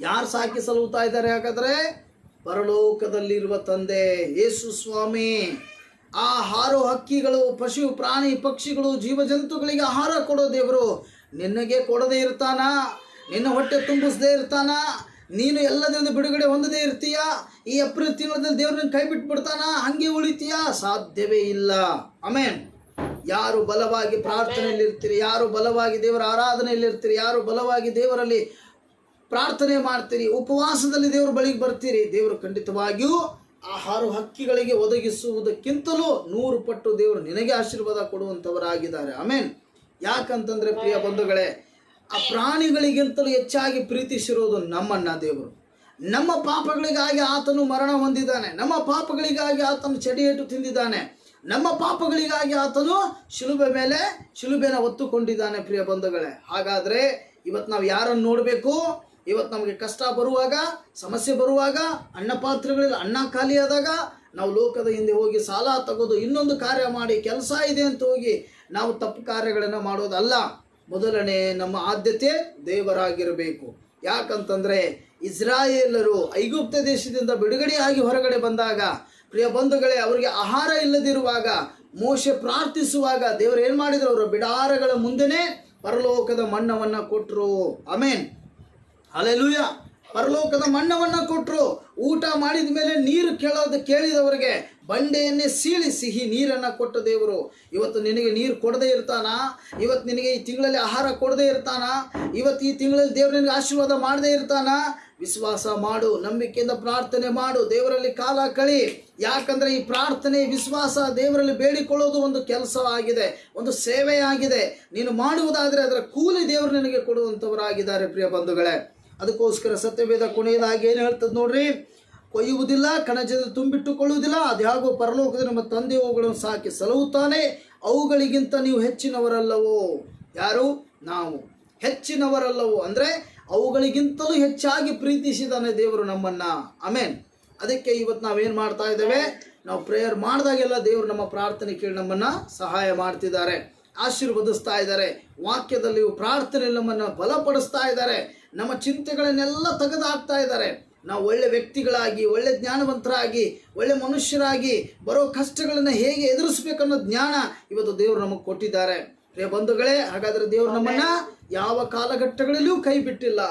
ಯಾರು ಸಾಕಿ ಸಲಹುತ್ತಾ ಇದ್ದಾರೆ? ಹಾಗಾದ್ರೆ ಪರಲೋಕದಲ್ಲಿರುವ ತಂದೆ ಯೇಸು ಸ್ವಾಮಿ. ಆ ಹಾರೋ ಹಕ್ಕಿಗಳು, ಪಶು ಪ್ರಾಣಿ ಪಕ್ಷಿಗಳು, ಜೀವಜಂತುಗಳಿಗೆ ಆಹಾರ ಕೊಡೋ ದೇವರು ನಿನಗೆ ಕೊಡದೇ ಇರ್ತಾನ? ನಿನ್ನ ಹೊಟ್ಟೆ ತುಂಬಿಸದೇ ಇರ್ತಾನ? ನೀನು ಎಲ್ಲದರಿಂದ ಬಿಡುಗಡೆ ಹೊಂದದೇ ಇರ್ತೀಯ? ಈ ಏಪ್ರಿಲ್ ತಿಂಗಳಲ್ಲಿ ದೇವ್ರನ್ನ ಕೈ ಬಿಟ್ಬಿಡ್ತಾನ? ಹಂಗೆ ಉಳಿತೀಯ? ಸಾಧ್ಯವೇ ಇಲ್ಲ. ಆಮೇನ್. ಯಾರು ಬಲವಾಗಿ ಪ್ರಾರ್ಥನೆಯಲ್ಲಿ ಇರ್ತೀರಿ, ಯಾರು ಬಲವಾಗಿ ದೇವರ ಆರಾಧನೆಯಲ್ಲಿ ಇರ್ತೀರಿ, ಯಾರು ಬಲವಾಗಿ ದೇವರಲ್ಲಿ ಪ್ರಾರ್ಥನೆ ಮಾಡ್ತೀರಿ, ಉಪವಾಸದಲ್ಲಿ ದೇವರ ಬಳಿಗೆ ಬರ್ತೀರಿ, ದೇವರು ಖಂಡಿತವಾಗಿಯೂ ಆಹಾರ ಹಕ್ಕಿಗಳಿಗೆ ಒದಗಿಸುವುದಕ್ಕಿಂತಲೂ 100 ಪಟ್ಟು ದೇವರು ನಿನಗೆ ಆಶೀರ್ವಾದ ಕೊಡುವಂಥವರಾಗಿದ್ದಾರೆ. ಆಮೇನ್. ಯಾಕಂತಂದ್ರೆ ಪ್ರಿಯ ಬಂಧುಗಳೇ, ಆ ಪ್ರಾಣಿಗಳಿಗಿಂತಲೂ ಹೆಚ್ಚಾಗಿ ಪ್ರೀತಿಸಿರೋದು ನಮ್ಮನ್ನ ದೇವರು. ನಮ್ಮ ಪಾಪಗಳಿಗಾಗಿ ಆತನು ಮರಣ ಹೊಂದಿದ್ದಾನೆ, ನಮ್ಮ ಪಾಪಗಳಿಗಾಗಿ ಆತನು ಚಡಿಯೇಟು ತಿಂದಿದ್ದಾನೆ, ನಮ್ಮ ಪಾಪಗಳಿಗಾಗಿ ಆತನು ಶಿಲುಬೆನ ಹೊತ್ತುಕೊಂಡಿದ್ದಾನೆ ಪ್ರಿಯ ಬಂಧುಗಳೇ. ಹಾಗಾದ್ರೆ ಇವತ್ತು ನಾವು ಯಾರನ್ನು ನೋಡಬೇಕು? ಇವತ್ತು ನಮಗೆ ಕಷ್ಟ ಬರುವಾಗ, ಸಮಸ್ಯೆ ಬರುವಾಗ, ಅನ್ನ ಪಾತ್ರೆಗಳಲ್ಲಿ ಅನ್ನ ಖಾಲಿ ಆದಾಗ ನಾವು ಲೋಕದ ಹಿಂದೆ ಹೋಗಿ ಸಾಲ ತಗೋದು, ಇನ್ನೊಂದು ಕಾರ್ಯ ಮಾಡಿ, ಕೆಲಸ ಇದೆ ಅಂತ ಹೋಗಿ ನಾವು ತಪ್ಪು ಕಾರ್ಯಗಳನ್ನು ಮಾಡೋದಲ್ಲ. ಮೊದಲನೇ ನಮ್ಮ ಆದ್ಯತೆ ದೇವರಾಗಿರಬೇಕು. ಯಾಕಂತಂದರೆ ಇಸ್ರಾಯೇಲರು ಐಗುಪ್ತ ದೇಶದಿಂದ ಬಿಡುಗಡೆಯಾಗಿ ಹೊರಗಡೆ ಬಂದಾಗ ಪ್ರಿಯ ಬಂಧುಗಳೇ, ಅವರಿಗೆ ಆಹಾರ ಇಲ್ಲದಿರುವಾಗ ಮೋಶೆ ಪ್ರಾರ್ಥಿಸುವಾಗ ದೇವರು ಏನು ಮಾಡಿದರು? ಅವರ ಬಿಡಾರಗಳ ಮುಂದೆನೇ ಪರಲೋಕದ ಮನ್ನವನ್ನು ಕೊಟ್ಟರು. ಆಮೇನ್, ಹಲ್ಲೆಲೂಯಾ. ಪರಲೋಕದ ಮನ್ನವನ್ನು ಕೊಟ್ಟರು. ಊಟ ಮಾಡಿದ ಮೇಲೆ ನೀರು ಕೇಳಿದವರಿಗೆ ಬಂಡೆಯನ್ನೇ ಸೀಳಿ ಸಿಹಿ ನೀರನ್ನು ಕೊಟ್ಟ ದೇವರು ಇವತ್ತು ನಿನಗೆ ನೀರು ಕೊಡದೇ ಇರ್ತಾನ? ಇವತ್ತು ನಿನಗೆ ಈ ತಿಂಗಳಲ್ಲಿ ಆಹಾರ ಕೊಡದೇ ಇರ್ತಾನ? ಇವತ್ತು ಈ ತಿಂಗಳಲ್ಲಿ ದೇವರು ನಿನಗೆ ಆಶೀರ್ವಾದ ಮಾಡದೇ ಇರ್ತಾನ? ವಿಶ್ವಾಸ ಮಾಡು, ನಂಬಿಕೆಯಿಂದ ಪ್ರಾರ್ಥನೆ ಮಾಡು, ದೇವರಲ್ಲಿ ಕಾಲ ಕಳಿ. ಯಾಕಂದರೆ ಈ ಪ್ರಾರ್ಥನೆ, ವಿಶ್ವಾಸ, ದೇವರಲ್ಲಿ ಬೇಡಿಕೊಳ್ಳೋದು ಒಂದು ಕೆಲಸ ಆಗಿದೆ, ಒಂದು ಸೇವೆ ಆಗಿದೆ. ನೀನು ಮಾಡುವುದಾದರೆ ಅದರ ಕೂಲಿ ದೇವರು ನಿನಗೆ ಕೊಡುವಂಥವರಾಗಿದ್ದಾರೆ ಪ್ರಿಯ ಬಂಧುಗಳೇ. ಅದಕ್ಕೋಸ್ಕರ ಸತ್ಯವೇದ ಕೊನೆಯದಾಗಿ ಏನು ಹೇಳ್ತದೆ ನೋಡ್ರಿ, ಕೊಯ್ಯುವುದಿಲ್ಲ, ಕಣಜದಲ್ಲಿ ತುಂಬಿಟ್ಟುಕೊಳ್ಳುವುದಿಲ್ಲ, ಅದ್ಯಾಗೋ ಪರಲೋಕದ ನಮ್ಮ ತಂದೆ ಅವುಗಳನ್ನು ಸಾಕಿ ಸಲಹುತ್ತಾನೆ, ಅವುಗಳಿಗಿಂತ ನೀವು ಹೆಚ್ಚಿನವರಲ್ಲವೋ. ಯಾರು? ನಾವು ಹೆಚ್ಚಿನವರಲ್ಲವೋ ಅಂದರೆ ಅವುಗಳಿಗಿಂತಲೂ ಹೆಚ್ಚಾಗಿ ಪ್ರೀತಿಸಿದಾನೆ ದೇವರು ನಮ್ಮನ್ನು. ಆಮೇನ್. ಅದಕ್ಕೆ ಇವತ್ತು ನಾವೇನು ಮಾಡ್ತಾ ಇದ್ದೇವೆ, ನಾವು ಪ್ರೇಯರ್ ಮಾಡಿದಾಗೆಲ್ಲ ದೇವರು ನಮ್ಮ ಪ್ರಾರ್ಥನೆ ಕೇಳಿ ನಮ್ಮನ್ನು ಸಹಾಯ ಮಾಡ್ತಿದ್ದಾರೆ, ಆಶೀರ್ವದಿಸ್ತಾ ಇದ್ದಾರೆ. ವಾಕ್ಯದಲ್ಲಿ ಪ್ರಾರ್ಥನೆಯಲ್ಲಿ ನಮ್ಮನ್ನು ಬಲಪಡಿಸ್ತಾ ಇದ್ದಾರೆ, ನಮ್ಮ ಚಿಂತೆಗಳನ್ನೆಲ್ಲ ತೆಗೆದುಹಾಕ್ತಾ ಇದ್ದಾರೆ. ನಾವು ಒಳ್ಳೆ ವ್ಯಕ್ತಿಗಳಾಗಿ, ಒಳ್ಳೆ ಜ್ಞಾನವಂತರಾಗಿ, ಒಳ್ಳೆ ಮನುಷ್ಯರಾಗಿ ಬರೋ ಕಷ್ಟಗಳನ್ನು ಹೇಗೆ ಎದುರಿಸಬೇಕನ್ನೋ ಜ್ಞಾನ ಇವತ್ತು ದೇವರು ನಮಗೆ ಕೊಟ್ಟಿದ್ದಾರೆ ಪ್ರಿಯ ಬಂಧುಗಳೇ. ಹಾಗಾದರೆ ದೇವರು ನಮ್ಮನ್ನು ಯಾವ ಕಾಲಘಟ್ಟಗಳಲ್ಲಿಯೂ ಕೈ ಬಿಟ್ಟಿಲ್ಲ.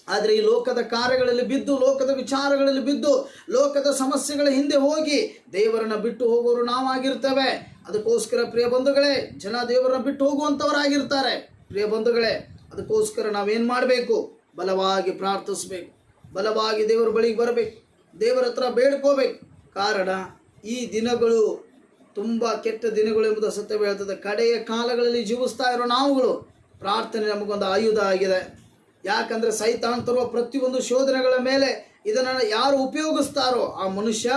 ಆದರೆ ಈ ಲೋಕದ ಕಾರ್ಯಗಳಲ್ಲಿ ಬಿದ್ದು, ಲೋಕದ ವಿಚಾರಗಳಲ್ಲಿ ಬಿದ್ದು, ಲೋಕದ ಸಮಸ್ಯೆಗಳ ಹಿಂದೆ ಹೋಗಿ ದೇವರನ್ನು ಬಿಟ್ಟು ಹೋಗೋರು ನಾವಾಗಿರ್ತೇವೆ. ಅದಕ್ಕೋಸ್ಕರ ಪ್ರಿಯ ಬಂಧುಗಳೇ, ಜನ ದೇವರನ್ನ ಬಿಟ್ಟು ಹೋಗುವಂಥವರಾಗಿರ್ತಾರೆ ಪ್ರಿಯ ಬಂಧುಗಳೇ. ಅದಕ್ಕೋಸ್ಕರ ನಾವೇನು ಮಾಡಬೇಕು? ಬಲವಾಗಿ ಪ್ರಾರ್ಥಿಸಬೇಕು, ಬಲವಾಗಿ ದೇವರ ಬಳಿಗೆ ಬರಬೇಕು, ದೇವರ ಹತ್ರ ಬೇಡ್ಕೋಬೇಕು. ಕಾರಣ ಈ ದಿನಗಳು ತುಂಬ ಕೆಟ್ಟ ದಿನಗಳು ಎಂಬುದು ಸತ್ಯವೇ ಹೇಳ್ತದೆ. ಕಡೆಯ ಕಾಲಗಳಲ್ಲಿ ಜೀವಿಸ್ತಾ ಇರೋ ನಾವುಗಳು ಪ್ರಾರ್ಥನೆ ನಮಗೊಂದು ಆಯುಧ ಆಗಿದೆ. ಯಾಕಂದರೆ ಸೈತಾನ್ ತರುವ ಪ್ರತಿಯೊಂದು ಶೋಧನೆಗಳ ಮೇಲೆ ಇದನ್ನು ಯಾರು ಉಪಯೋಗಿಸ್ತಾರೋ ಆ ಮನುಷ್ಯ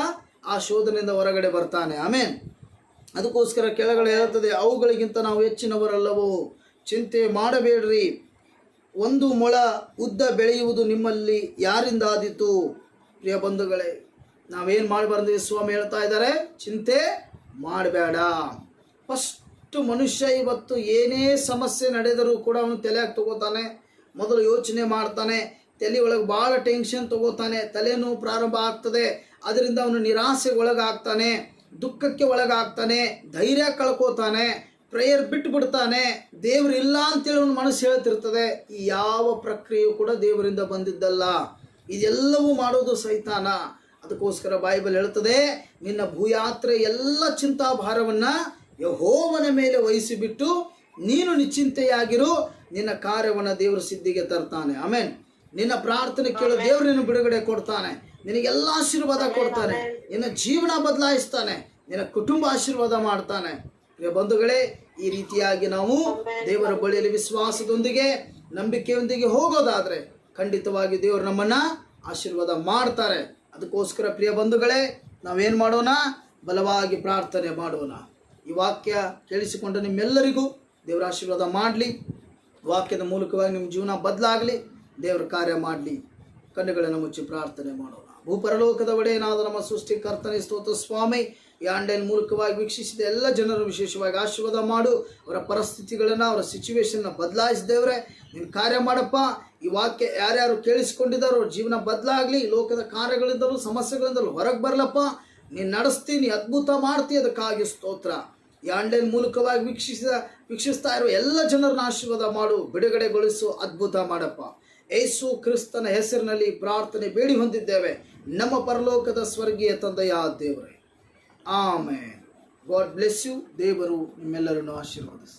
ಆ ಶೋಧನೆಯಿಂದ ಹೊರಗಡೆ ಬರ್ತಾನೆ. ಆಮೇನ್. ಅದಕ್ಕೋಸ್ಕರ ಕೆಳಗಡೆ ಹೇಳ್ತದೆ, ಅವುಗಳಿಗಿಂತ ನಾವು ಹೆಚ್ಚಿನವರಲ್ಲವೋ, ಚಿಂತೆ ಮಾಡಬೇಡ್ರಿ. 1 ಮೊಳ ಉದ್ದ ಬೆಳೆಯುವುದು ನಿಮ್ಮಲ್ಲಿ ಯಾರಿಂದ ಆದೀತು? ಪ್ರಿಯ ಬಂಧುಗಳೇ, ನಾವೇನು ಮಾಡಬಾರ್ದು? ಸ್ವಾಮಿ ಹೇಳ್ತಾ ಇದ್ದಾರೆ, ಚಿಂತೆ ಮಾಡಬೇಡ. ಫಸ್ಟ್ ಮನುಷ್ಯ ಇವತ್ತು ಏನೇ ಸಮಸ್ಯೆ ನಡೆದರೂ ಕೂಡ ಅವನು ತಲೆಯಾಗಿ ತಗೋತಾನೆ, ಮೊದಲು ಯೋಚನೆ ಮಾಡ್ತಾನೆ, ತಲೆ ಒಳಗೆ ಭಾಳ ಟೆನ್ಷನ್ ತಗೋತಾನೆ, ತಲೆನೋವು ಪ್ರಾರಂಭ ಆಗ್ತದೆ. ಅದರಿಂದ ಅವನು ನಿರಾಸೆಗೆ ಒಳಗಾಗ್ತಾನೆ, ದುಃಖಕ್ಕೆ ಒಳಗಾಗ್ತಾನೆ, ಧೈರ್ಯ ಕಳ್ಕೋತಾನೆ, ಪ್ರೇಯರ್ ಬಿಟ್ಟು ಬಿಡ್ತಾನೆ. ದೇವರು ಇಲ್ಲ ಅಂತೇಳಿ ಅವನ ಮನಸ್ಸು ಹೇಳ್ತಿರ್ತದೆ. ಈ ಯಾವ ಪ್ರಕ್ರಿಯೆಯು ಕೂಡ ದೇವರಿಂದ ಬಂದಿದ್ದಲ್ಲ, ಇದೆಲ್ಲವೂ ಮಾಡೋದು ಸೈತಾನ. ಅದಕ್ಕೋಸ್ಕರ ಬೈಬಲ್ ಹೇಳ್ತದೆ, ನಿನ್ನ ಭೂಯಾತ್ರೆ ಎಲ್ಲ ಚಿಂತಾಭಾರವನ್ನು ಯೆಹೋವನ ಮೇಲೆ ವಹಿಸಿಬಿಟ್ಟು ನೀನು ನಿಶ್ಚಿಂತೆಯಾಗಿರು, ನಿನ್ನ ಕಾರ್ಯವನ್ನು ದೇವರು ಸಿದ್ಧಿಗೆ ತರ್ತಾನೆ. ಆಮೇನ್. ನಿನ್ನ ಪ್ರಾರ್ಥನೆ ಕೇಳೋ ದೇವರು ನಿನ್ನ ಬಿಡುಗಡೆ ಕೊಡ್ತಾನೆ, ನಿನಗೆಲ್ಲ ಆಶೀರ್ವಾದ ಕೊಡ್ತಾನೆ, ನಿನ್ನ ಜೀವನ ಬದಲಾಯಿಸ್ತಾನೆ, ನಿನ್ನ ಕುಟುಂಬ ಆಶೀರ್ವಾದ ಮಾಡ್ತಾನೆ. ಪ್ರಿಯ ಬಂಧುಗಳೇ, ಈ ರೀತಿಯಾಗಿ ನಾವು ದೇವರ ಬಳಿಯಲ್ಲಿ ವಿಶ್ವಾಸದೊಂದಿಗೆ, ನಂಬಿಕೆಯೊಂದಿಗೆ ಹೋಗೋದಾದರೆ ಖಂಡಿತವಾಗಿ ದೇವರು ನಮ್ಮನ್ನು ಆಶೀರ್ವಾದ ಮಾಡ್ತಾರೆ. ಅದಕ್ಕೋಸ್ಕರ ಪ್ರಿಯ ಬಂಧುಗಳೇ, ನಾವೇನು ಮಾಡೋಣ? ಬಲವಾಗಿ ಪ್ರಾರ್ಥನೆ ಮಾಡೋಣ. ಈ ವಾಕ್ಯ ಕೇಳಿಸಿಕೊಂಡು ನಿಮ್ಮೆಲ್ಲರಿಗೂ ದೇವರ ಆಶೀರ್ವಾದ ಮಾಡಲಿ. ವಾಕ್ಯದ ಮೂಲಕವಾಗಿ ನಿಮ್ಮ ಜೀವನ ಬದಲಾಗಲಿ, ದೇವರ ಕಾರ್ಯ ಮಾಡಲಿ. ಕಣ್ಣುಗಳನ್ನು ಮುಚ್ಚಿ ಪ್ರಾರ್ಥನೆ ಮಾಡೋಣ. ಭೂಪರಲೋಕದ ಒಡೆಯನಾದ ನಮ್ಮ ಸೃಷ್ಟಿಕರ್ತನೇ ಸ್ತೋತ್ರ ಸ್ವಾಮಿ. ಈ ಆನ್ಲೈನ್ ಮೂಲಕವಾಗಿ ವೀಕ್ಷಿಸಿದ ಎಲ್ಲ ಜನರು ವಿಶೇಷವಾಗಿ ಆಶೀರ್ವಾದ ಮಾಡು. ಅವರ ಪರಿಸ್ಥಿತಿಗಳನ್ನು, ಅವರ ಸಿಚುವೇಶನ್ನ ಬದಲಾಯಿಸಿದೇವ್ರೆ, ನೀನು ಕಾರ್ಯ ಮಾಡಪ್ಪ. ಈ ವಾಕ್ಯ ಯಾರ್ಯಾರು ಕೇಳಿಸಿಕೊಂಡಿದ್ದಾರೋ ಅವ್ರ ಜೀವನ ಬದಲಾಗಲಿ. ಲೋಕದ ಕಾರ್ಯಗಳಿಂದಲೂ ಸಮಸ್ಯೆಗಳಿಂದಲೂ ಹೊರಗೆ ಬರಲಪ್ಪ. ನೀನು ನಡೆಸ್ತೀನಿ, ಅದ್ಭುತ ಮಾಡ್ತೀವಿ. ಅದಕ್ಕಾಗಿ ಸ್ತೋತ್ರ. ಈ ಆನ್ಲೈನ್ ಮೂಲಕವಾಗಿ ವೀಕ್ಷಿಸ್ತಾ ಇರೋ ಎಲ್ಲ ಜನರನ್ನ ಆಶೀರ್ವಾದ ಮಾಡು, ಬಿಡುಗಡೆಗೊಳಿಸು, ಅದ್ಭುತ ಮಾಡಪ್ಪ. ಯೇಸು ಕ್ರಿಸ್ತನ ಹೆಸರಿನಲ್ಲಿ ಪ್ರಾರ್ಥನೆ ಬೇಡಿ ಹೊಂದಿದ್ದೇವೆ ನಮ್ಮ ಪರಲೋಕದ ಸ್ವರ್ಗೀಯ ತಂದೆಯ ದೇವರೇ. ಆಮೇನ್. God bless you. ದೇವರು ನಿಮ್ಮೆಲ್ಲರನ್ನು ಆಶೀರ್ವದಿಸಿ.